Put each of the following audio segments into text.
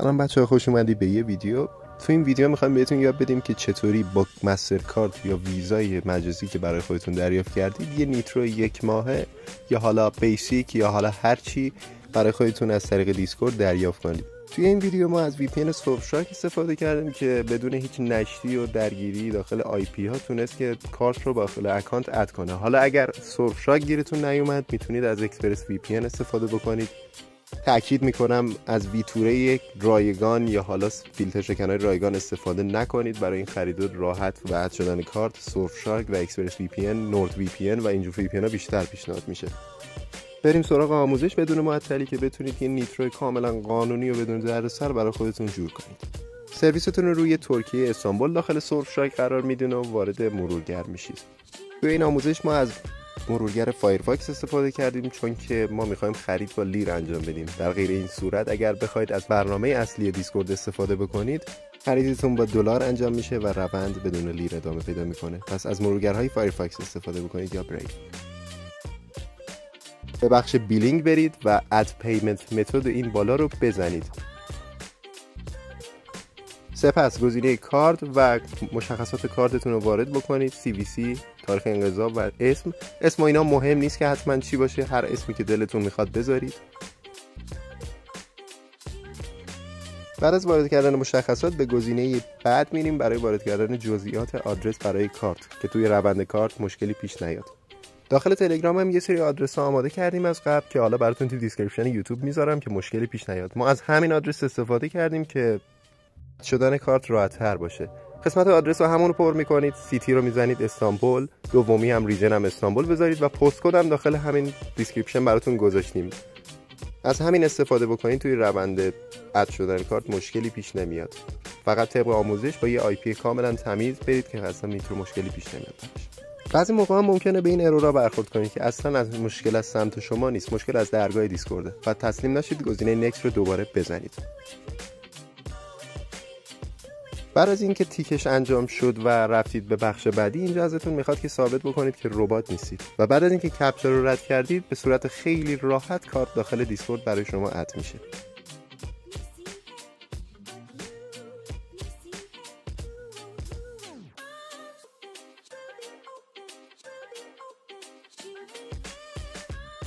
سلام بچه‌ها، خوش اومدید به یه ویدیو. تو این ویدیو میخوایم بهتون یاد بدیم که چطوری با مسترکارت یا ویزای مجازی که برای خودتون دریافت کردید یه نیترو 1 ماهه یا حالا بیسیک یا حالا هر چی برای خودتون از طریق دیسکورد دریافت کنید. توی این ویدیو ما از VPN سرفشارک استفاده کردیم که بدون هیچ نشتی و درگیری داخل IP ها تونست که کارت رو داخل اکانت اد کنه. حالا اگر سرفشارک گیرتون نیومد میتونید از اکسپرس VPN استفاده بکنید. تأکید میکنم از ویتوره رایگان یا حالا فیلتر شکنای رایگان استفاده نکنید. برای این خرید راحت و اد شدن کارت سرفشارک و اکسپرس VPN، نورد VPN و اینجور VPN ها بیشتر پیشنهاد میشه. بریم سراغ آموزش بدون معطلی که بتونید یه نیترو کاملا قانونی و بدون دردسر برای خودتون جور کنید. سرویستون رو روی ترکیه استانبول داخل سرفشارک قرار میدین و وارد مرورگر میشید. توی این آموزش ما از مرورگر فایرفاکس استفاده کردیم چون که ما میخوایم خرید با لیر انجام بدیم. در غیر این صورت اگر بخواید از برنامه اصلی دیسکورد استفاده بکنید خریدتون با دلار انجام میشه و روند بدون لیر ادامه پیدا میکنه. پس از مرورگرهای فایرفاکس استفاده بکنید یا بریو. به بخش بیلینگ برید و اد پیمنت متد این بالا رو بزنید. سپس گزینه کارت و مشخصات کارتتون رو وارد بکنید. CVC، تاریخ انقضا و اسم اینا مهم نیست که حتما چی باشه، هر اسمی که دلتون میخواد بذارید. بعد از وارد کردن مشخصات به گزینه بعد میریم برای وارد کردن جزئیات آدرس برای کارت که توی روند کارت مشکلی پیش نیاد. داخل تلگرام هم یه سری آدرس ها آماده کردیم از قبل که حالا براتون توی دیسکریپشن یوتیوب میذارم که مشکلی پیش نیاد. ما از همین آدرس استفاده کردیم که شدن کارت راحت تر باشه. قسمت آدرس رو همون پر میکنید. سیتی رو میزنید استانبول، دومی هم ریجن هم استانبول بذارید و پست کد هم داخل همین دیسکریپشن براتون گذاشتیم. از همین استفاده بکنید توی روند اد شدن کارت مشکلی پیش نمیاد. فقط طبق آموزش با یه IP کاملا تمیز برید که اصلا میتونه مشکلی پیش نمیاد. بعضی موقع هم ممکنه به این ارورا برخورد کنید که اصلا از مشکل از سمت شما نیست، مشکل از درگاه دیسکورده. و تسلیم نشید، گزینه نکست رو دوباره بزنید. بعد از اینکه تیکش انجام شد و رفتید به بخش بعدی، اینجا ازتون میخواد که ثابت بکنید که ربات نیستید. و بعد از اینکه کپچر رو رد کردید به صورت خیلی راحت کارت داخل دیسکورد برای شما اد میشه.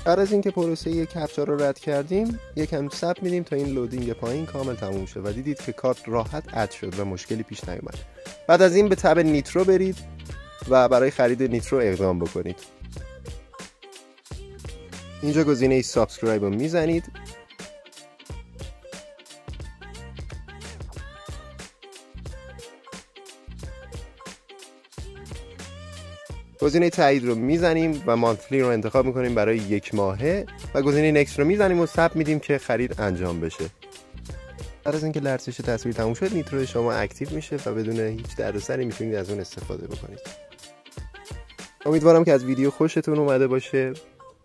بعد از اینکه پروسه کپچر رو رد کردیم یکم صبر میدیم تا این لودینگ پایین کامل تموم شه و دیدید که کارت راحت اد شد و مشکلی پیش نیومد. بعد از این به تب نیترو برید و برای خرید نیترو اقدام بکنید. اینجا گزینه سابسکرایب رو میزنید. گزینه تایید رو میزنیم و مانتلی رو انتخاب میکنیم برای 1 ماهه و گزینه نکست رو میزنیم و صبر میدیم که خرید انجام بشه. بعد از اینکه لرزش تصویر تموم شد نیترو شما اکتیو میشه و بدون هیچ دردسری میتونید از اون استفاده بکنید. امیدوارم که از ویدیو خوشتون اومده باشه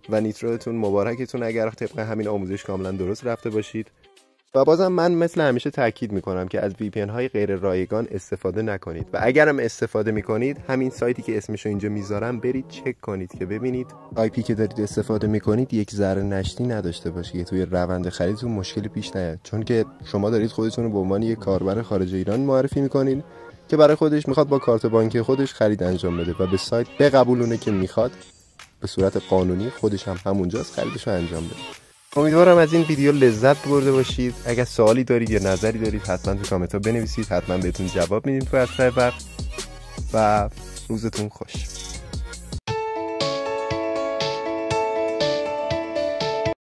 و نیتروتون مبارکتون اگر طبق همین آموزش کاملا درست رفته باشید. و بازم من مثل همیشه تاکید میکنم که از VPN های غیر رایگان استفاده نکنید و اگرم استفاده میکنید همین سایتی که اسمش رو اینجا میذارم برید چک کنید که ببینید IP که دارید استفاده میکنید یک ذره نشتی نداشته باشه که توی روند خریدتون مشکلی پیش نیاد. چون که شما دارید خودتون رو به عنوان یک کاربر خارج ایران معرفی میکنید که برای خودش میخواد با کارت بانکی خودش خرید انجام بده و به سایت بقبولونه که میخواد به صورت قانونی خودش هم همونجاست خریدش رو انجام بده. امیدوارم از این ویدیو لذت برده باشید. اگر سوالی دارید یا نظری دارید حتما تو کامنت ها بنویسید، حتما بهتون جواب میدیم تو اسرع وقت و روزتون خوش.